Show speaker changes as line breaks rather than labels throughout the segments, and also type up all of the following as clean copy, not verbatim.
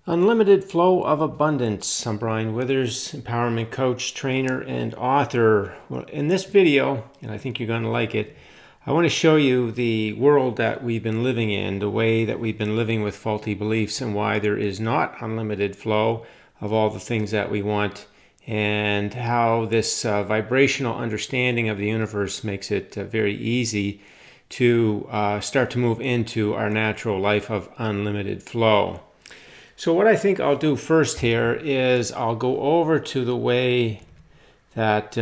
Unlimited Flow of Abundance. I'm Brian Withers, empowerment coach, trainer, and author. Well, in this video, and I think you're going to like it, I want to show you the world that we've been living in, the way that we've been living with faulty beliefs, and why there is not unlimited flow of all the things that we want, and how this vibrational understanding of the universe makes it very easy to start to move into our natural life of unlimited flow. So what I think I'll do first here is I'll go over to the way that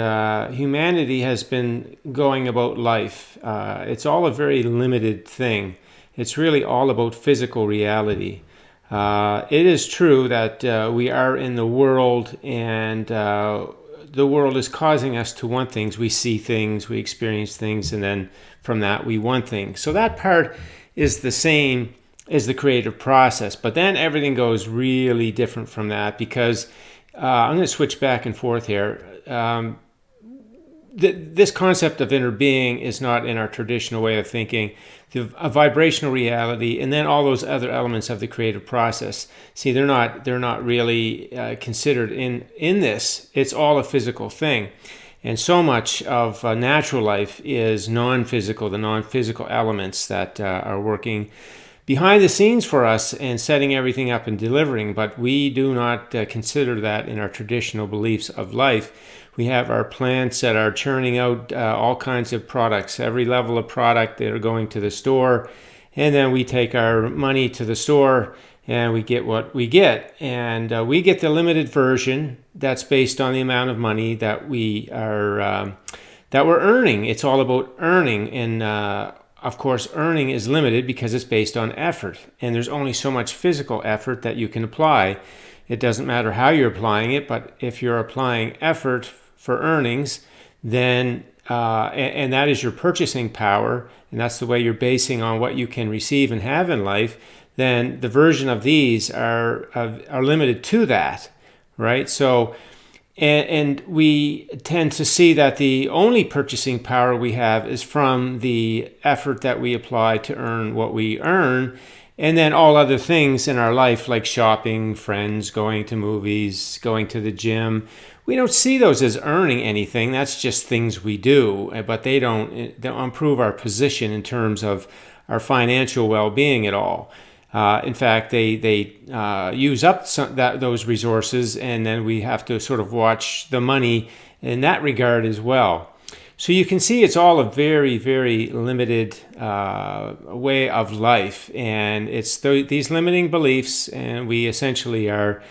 humanity has been going about life. It's all a very limited thing. It's really all about physical reality. It is true that we are in the world, and the world is causing us to want things. We see things, we experience things, and then from that we want things. So that part is the same is the creative process. But then everything goes really different from that, because I'm going to switch back and forth here. This concept of inner being is not in our traditional way of thinking. A vibrational reality, and then all those other elements of the creative process. See, they're not really considered in this. It's all a physical thing. And so much of natural life is non-physical, the non-physical elements that are working behind the scenes for us and setting everything up and delivering, but we do not consider that in our traditional beliefs of life. We have our plants that are churning out all kinds of products, every level of product that are going to the store, and then we take our money to the store and we get what we get. And we get the limited version that's based on the amount of money that we're earning. It's all about earning, and of course, earning is limited because it's based on effort, and there's only so much physical effort that you can apply. It doesn't matter how you're applying it, but if you're applying effort for earnings, then and that is your purchasing power, and that's the way you're basing on what you can receive and have in life, then the version of these are limited to that, right? So. And we tend to see that the only purchasing power we have is from the effort that we apply to earn what we earn. And then all other things in our life, like shopping, friends, going to movies, going to the gym, we don't see those as earning anything. That's just things we do, but they don't improve our position in terms of our financial well-being at all. In fact, they use up those resources, and then we have to sort of watch the money in that regard as well. So you can see it's all a very, very limited way of life, and it's these limiting beliefs, and we essentially are,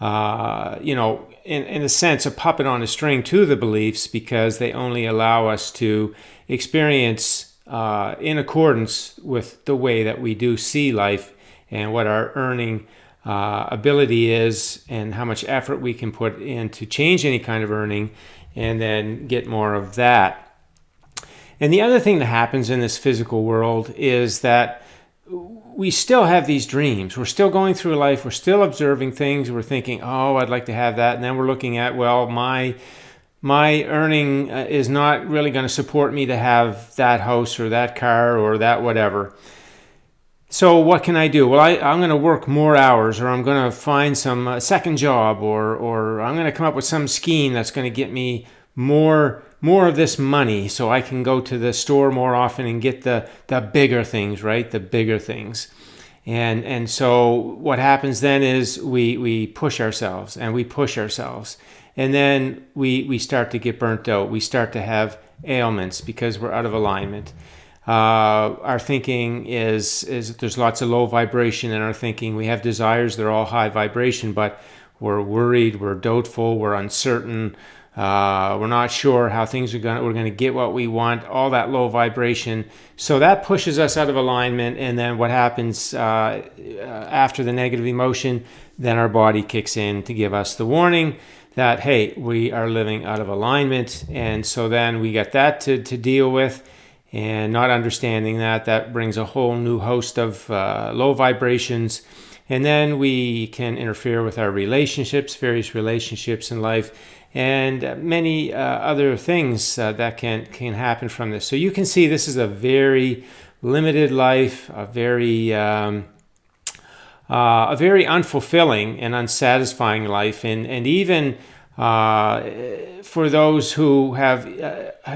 in a sense, a puppet on a string to the beliefs, because they only allow us to experience in accordance with the way that we do see life, and what our earning ability is, and how much effort we can put in to change any kind of earning, and then get more of that. And the other thing that happens in this physical world is that we still have these dreams. We're still going through life. We're still observing things. We're thinking, oh, I'd like to have that. And then we're looking at, well, my earning is not really going to support me to have that house or that car or that whatever. So what can I do? Well, I'm going to work more hours, or I'm going to find some second job, or I'm going to come up with some scheme that's going to get me more of this money, so I can go to the store more often and get the bigger things, right? The bigger things. And so what happens then is we push ourselves, and we push ourselves, and then we start to get burnt out. We start to have ailments because we're out of alignment. Our thinking is there's lots of low vibration in our thinking. We have desires, they're all high vibration, but we're worried, we're doubtful, we're uncertain, we're not sure how things we're going to get what we want, all that low vibration. So that pushes us out of alignment, and then what happens after the negative emotion, then our body kicks in to give us the warning that, hey, we are living out of alignment. And so then we get that to deal with. And not understanding that brings a whole new host of low vibrations. And then we can interfere with our relationships, various relationships in life, and many other things that can happen from this. So you can see this is a very limited life, a very a very unfulfilling and unsatisfying life. And even for those who have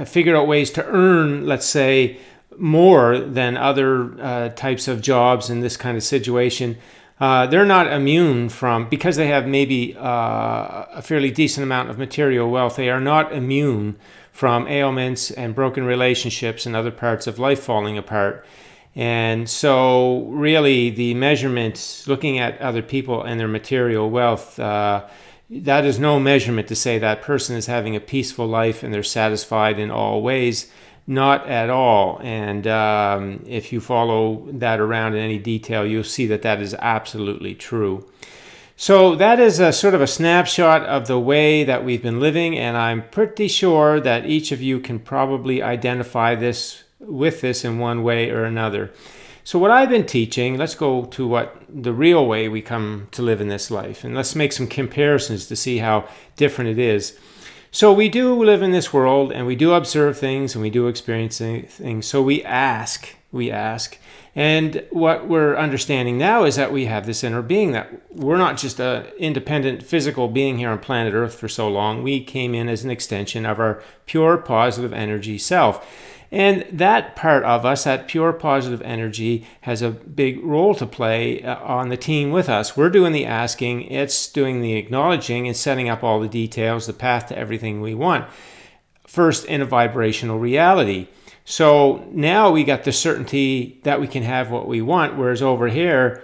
figured out ways to earn, let's say, more than other types of jobs in this kind of situation, they're not immune from, because they have maybe a fairly decent amount of material wealth, they are not immune from ailments and broken relationships and other parts of life falling apart. And so really the measurement, looking at other people and their material wealth, that is no measurement to say that person is having a peaceful life and they're satisfied in all ways. Not at all. And if you follow that around in any detail, you'll see that that is absolutely true. So that is a sort of a snapshot of the way that we've been living, and I'm pretty sure that each of you can probably identify this with this in one way or another. So what I've been teaching, let's go to what the real way we come to live in this life, and let's make some comparisons to see how different it is. So we do live in this world, and we do observe things, and we do experience things. So we ask. And what we're understanding now is that we have this inner being, that we're not just an independent physical being here on planet Earth for so long. We came in as an extension of our pure positive energy self. And that part of us, that pure positive energy, has a big role to play on the team with us. We're doing the asking, it's doing the acknowledging and setting up all the details, the path to everything we want. First, in a vibrational reality. So now we got the certainty that we can have what we want, whereas over here,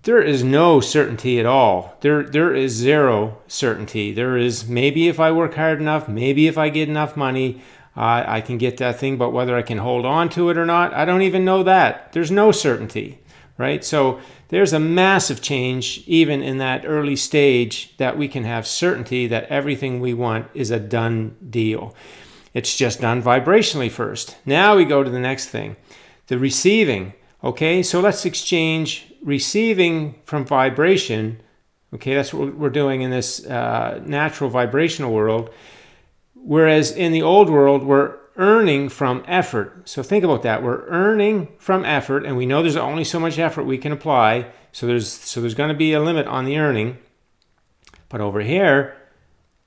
there is no certainty at all. There is zero certainty. There is maybe if I work hard enough, maybe if I get enough money, I can get that thing, but whether I can hold on to it or not, I don't even know that. There's no certainty, right? So there's a massive change even in that early stage, that we can have certainty that everything we want is a done deal. It's just done vibrationally first. Now we go to the next thing, the receiving. Okay, so let's exchange receiving from vibration. Okay, that's what we're doing in this natural vibrational world. Whereas in the old world, we're earning from effort. So think about that. We're earning from effort, and we know there's only so much effort we can apply. So there's going to be a limit on the earning. But over here,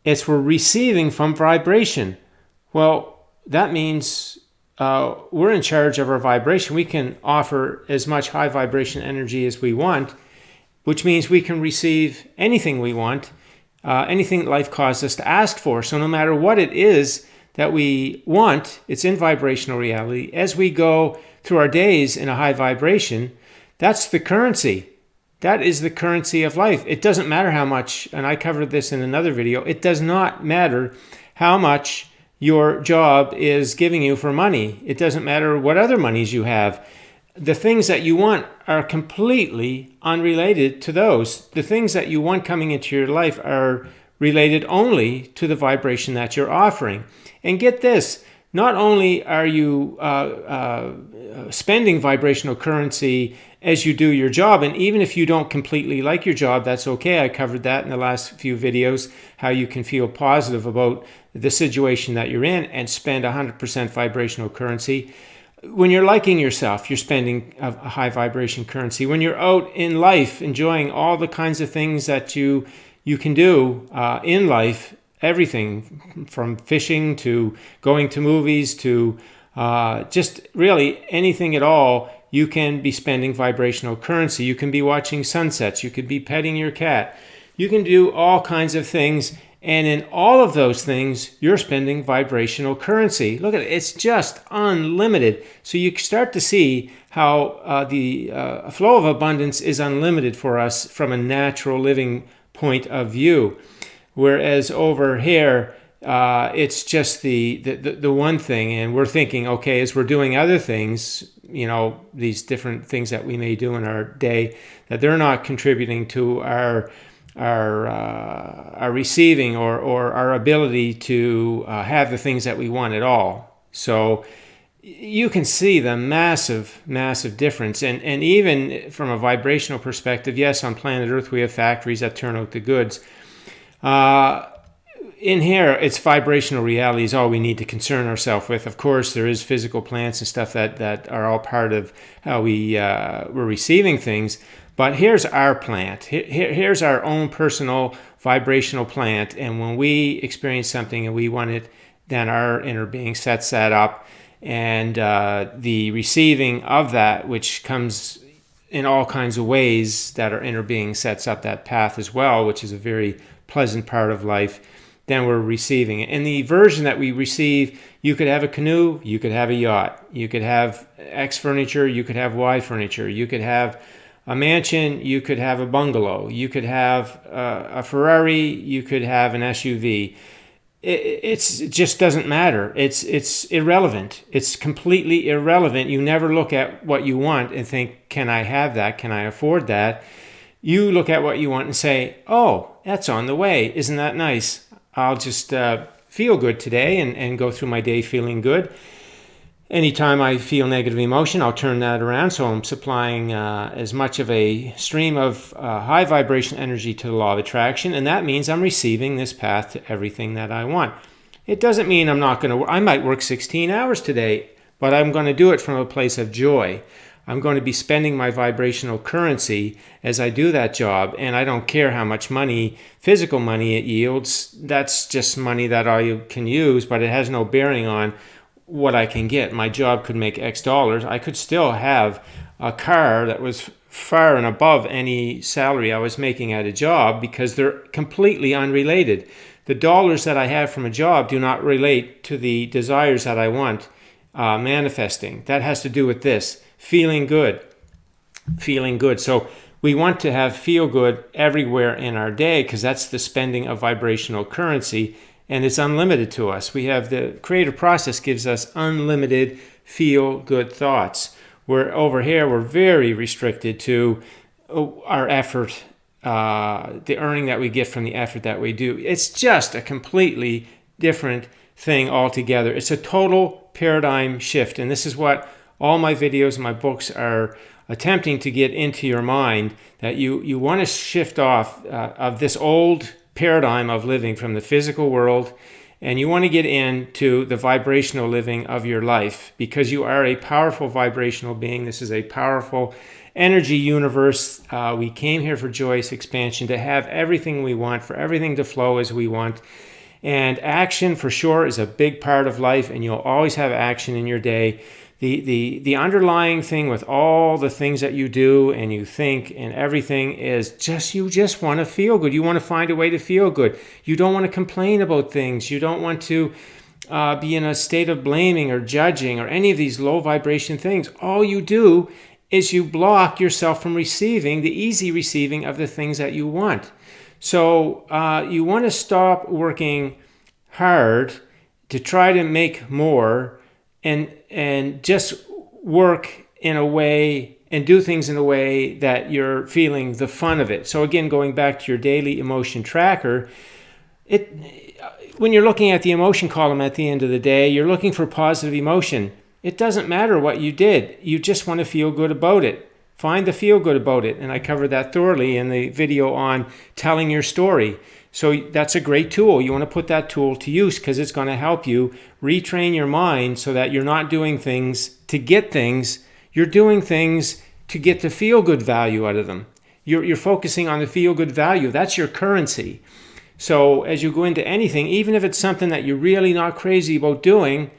we're receiving from vibration. Well, that means we're in charge of our vibration. We can offer as much high vibration energy as we want, which means we can receive anything we want. Anything that life caused us to ask for. So no matter what it is that we want, it's in vibrational reality. As we go through our days in a high vibration, that's the currency. That is the currency of life. It doesn't matter how much, and I covered this in another video, it does not matter how much your job is giving you for money. It doesn't matter what other monies you have. The things that you want are completely unrelated to those. The things that you want coming into your life are related only to the vibration that you're offering. And get this, not only are you spending vibrational currency as you do your job, and even if you don't completely like your job, that's okay. I covered that in the last few videos, how you can feel positive about the situation that you're in and spend 100% vibrational currency. When you're liking yourself, you're spending a high vibration currency. When you're out in life, enjoying all the kinds of things that you can do in life, everything from fishing to going to movies to just really anything at all, you can be spending vibrational currency. You can be watching sunsets. You could be petting your cat. You can do all kinds of things. And in all of those things, you're spending vibrational currency. Look at it. It's just unlimited. So you start to see how the flow of abundance is unlimited for us from a natural living point of view. Whereas over here, it's just the one thing. And we're thinking, okay, as we're doing other things, these different things that we may do in our day, that they're not contributing to our receiving or our ability to have the things that we want at all. So you can see the massive difference. And even from a vibrational perspective, yes, on planet Earth we have factories that turn out the goods. In here, it's vibrational reality is all we need to concern ourselves with. Of course, there is physical plants and stuff that are all part of how we're receiving things. But here's our plant. Here's our own personal vibrational plant. And when we experience something and we want it, then our inner being sets that up. And the receiving of that, which comes in all kinds of ways, that our inner being sets up that path as well, which is a very pleasant part of life, then we're receiving it. In the version that we receive, you could have a canoe, you could have a yacht, you could have X furniture, you could have Y furniture, you could have a mansion, you could have a bungalow, you could have a Ferrari, you could have an SUV. It just doesn't matter. It's irrelevant. It's completely irrelevant. You never look at what you want and think, can I have that? Can I afford that? You look at what you want and say, oh, that's on the way. Isn't that nice? I'll just feel good today and go through my day feeling good. Anytime I feel negative emotion, I'll turn that around. So I'm supplying as much of a stream of high vibration energy to the law of attraction. And that means I'm receiving this path to everything that I want. It doesn't mean I'm not going to, I might work 16 hours today, but I'm going to do it from a place of joy. I'm going to be spending my vibrational currency as I do that job. And I don't care how much money, physical money it yields. That's just money that I can use, but it has no bearing on what I can get. My job could make X dollars. I could still have a car that was far and above any salary I was making at a job because they're completely unrelated. The dollars that I have from a job do not relate to the desires that I want manifesting. That has to do with this, feeling good. Feeling good. So we want to have feel good everywhere in our day because that's the spending of vibrational currency. And it's unlimited to us. We have the creative process gives us unlimited feel-good thoughts. Where over here, we're very restricted to our effort, the earning that we get from the effort that we do. It's just a completely different thing altogether. It's a total paradigm shift. And this is what all my videos and my books are attempting to get into your mind, that you want to shift off of this old paradigm of living from the physical world, and you want to get into the vibrational living of your life because you are a powerful vibrational being. This is a powerful energy universe. We came here for joyous expansion, to have everything we want, for everything to flow as we want. And action for sure is a big part of life, and you'll always have action in your day. The underlying thing with all the things that you do and you think and everything is just you just want to feel good. You want to find a way to feel good. You don't want to complain about things. You don't want to be in a state of blaming or judging or any of these low vibration things. All you do is you block yourself from receiving the easy receiving of the things that you want. So you want to stop working hard to try to make more and just work in a way and do things in a way that you're feeling the fun of it. So again, going back to your daily emotion tracker, when you're looking at the emotion column at the end of the day, you're looking for positive emotion. It doesn't matter what you did. You just want to feel good about it. Find the feel good about it. And I covered that thoroughly in the video on telling your story. So that's a great tool. You want to put that tool to use because it's going to help you retrain your mind so that you're not doing things to get things. You're doing things to get the feel-good value out of them. You're focusing on the feel-good value. That's your currency. So as you go into anything, even if it's something that you're really not crazy about doing,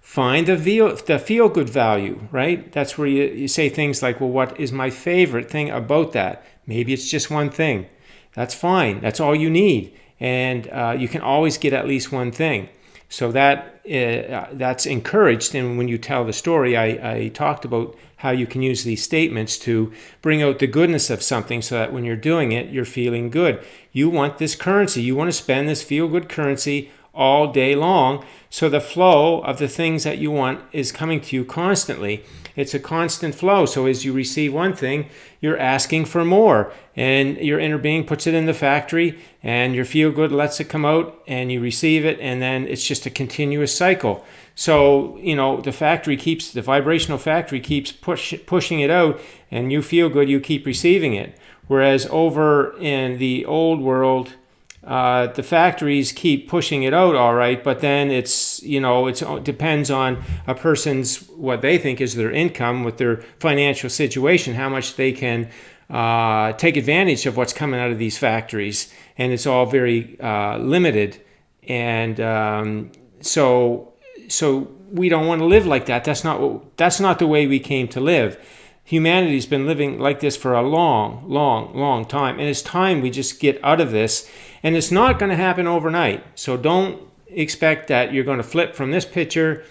find the feel-good value, right? That's where you say things like, well, what is my favorite thing about that? Maybe it's just one thing. That's fine. That's all you need. And you can always get at least one thing. So that's encouraged. And when you tell the story, I talked about how you can use these statements to bring out the goodness of something so that when you're doing it, you're feeling good. You want this currency. You want to spend this feel-good currency all day long. So the flow of the things that you want is coming to you constantly. It's a constant flow. So as you receive one thing, you're asking for more. And your inner being puts it in the factory, and your feel good lets it come out, and you receive it, and then it's just a continuous cycle. So, the vibrational factory keeps pushing it out, and you feel good, you keep receiving it. Whereas over in the old world, the factories keep pushing it out, all right, but then it depends on a person's, what they think is their income with their financial situation, how much they can take advantage of what's coming out of these factories, and it's all very limited. And so we don't want to live like that. That's not the way we came to live. Humanity's been living like this for a long, long, long time, and it's time we just get out of this. And it's not going to happen overnight. So don't expect that you're going to flip from this picture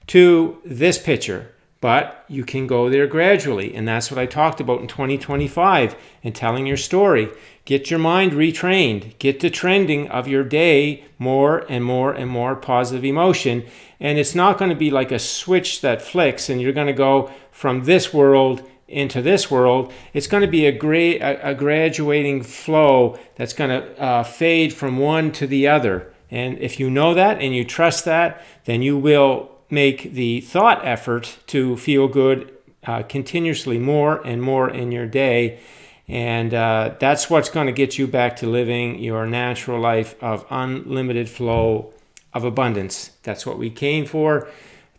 to this picture. But you can go there gradually, and that's what I talked about in 2025 and telling your story. Get your mind retrained. Get the trending of your day more and more and more positive emotion. And it's not going to be like a switch that flicks and you're going to go from this world into this world. It's going to be a graduating flow that's going to fade from one to the other. And if you know that and you trust that, then you will make the thought effort to feel good continuously more and more in your day. And that's what's going to get you back to living your natural life of unlimited flow of abundance. That's what we came for.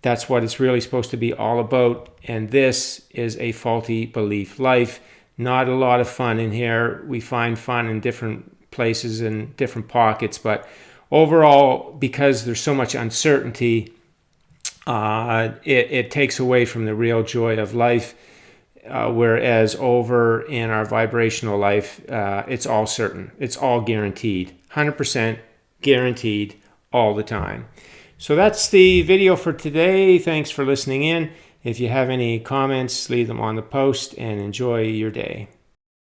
That's what it's really supposed to be all about. And this is a faulty belief life. Not a lot of fun in here. We find fun in different places and different pockets. But overall, because there's so much uncertainty, it takes away from the real joy of life. Whereas over in our vibrational life, it's all certain. It's all guaranteed. 100% guaranteed all the time. So that's the video for today. Thanks for listening in. If you have any comments, leave them on the post and enjoy your day.